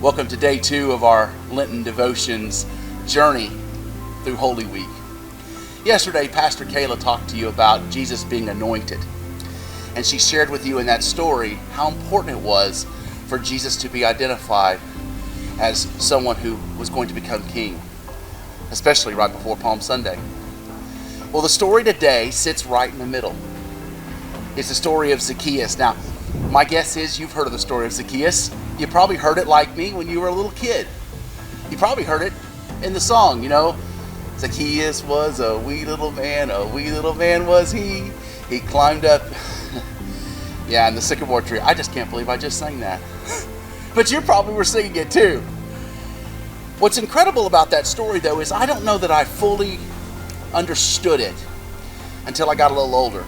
Welcome to day 2 of our Lenten devotions journey through Holy Week. Yesterday, Pastor Kayla talked to you about Jesus being anointed. And she shared with you in that story how important it was for Jesus to be identified as someone who was going to become king, especially right before Palm Sunday. Well, the story today sits right in the middle. It's the story of Zacchaeus. Now, my guess is you've heard of the story of Zacchaeus. You probably heard it like me when you were a little kid. You probably heard it in the song, Zacchaeus was a wee little man was he. He climbed up, in the sycamore tree. I just can't believe I just sang that. But you probably were singing it too. What's incredible about that story, though, is I don't know that I fully understood it until I got a little older.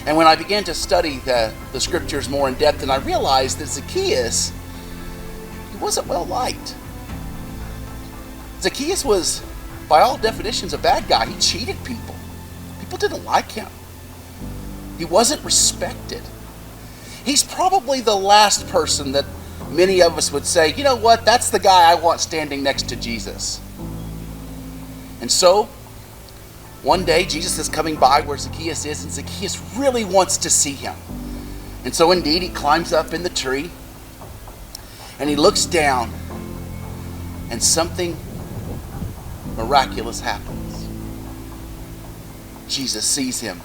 And when I began to study the scriptures more in depth, and I realized that Zacchaeus, he wasn't well liked. Zacchaeus was, by all definitions, a bad guy. He cheated people. People didn't like him. He wasn't respected. He's probably the last person that many of us would say, you know what, that's the guy I want standing next to Jesus. And so, one day, Jesus is coming by where Zacchaeus is, and Zacchaeus really wants to see him. And so indeed, he climbs up in the tree, and he looks down, and something miraculous happens. Jesus sees him.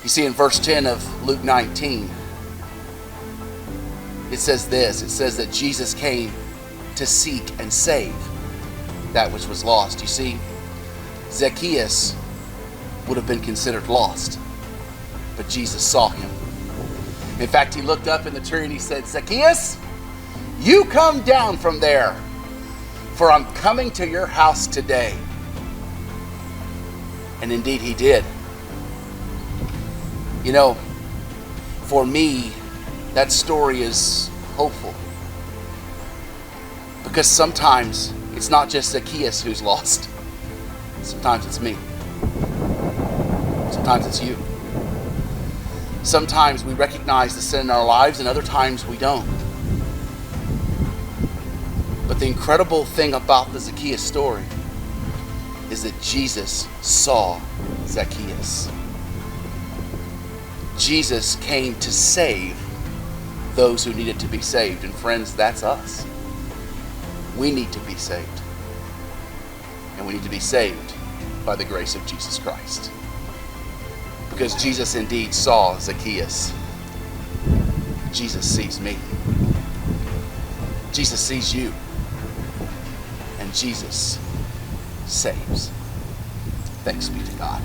You see, in verse 10 of Luke 19, it says this. It says that Jesus came to seek and save that which was lost. You see, Zacchaeus would have been considered lost, but Jesus saw him. In fact, he looked up in the tree and he said, Zacchaeus, you come down from there, for I'm coming to your house today. And indeed he did. For me, that story is hopeful, because sometimes it's not just Zacchaeus who's lost. Sometimes it's me. Sometimes it's you. Sometimes we recognize the sin in our lives, and other times we don't. But the incredible thing about the Zacchaeus story is that Jesus saw Zacchaeus. Jesus came to save those who needed to be saved. And friends, that's us. We need to be saved. And we need to be saved by the grace of Jesus Christ. Because Jesus indeed saw Zacchaeus. Jesus sees me. Jesus sees you. And Jesus saves. Thanks be to God.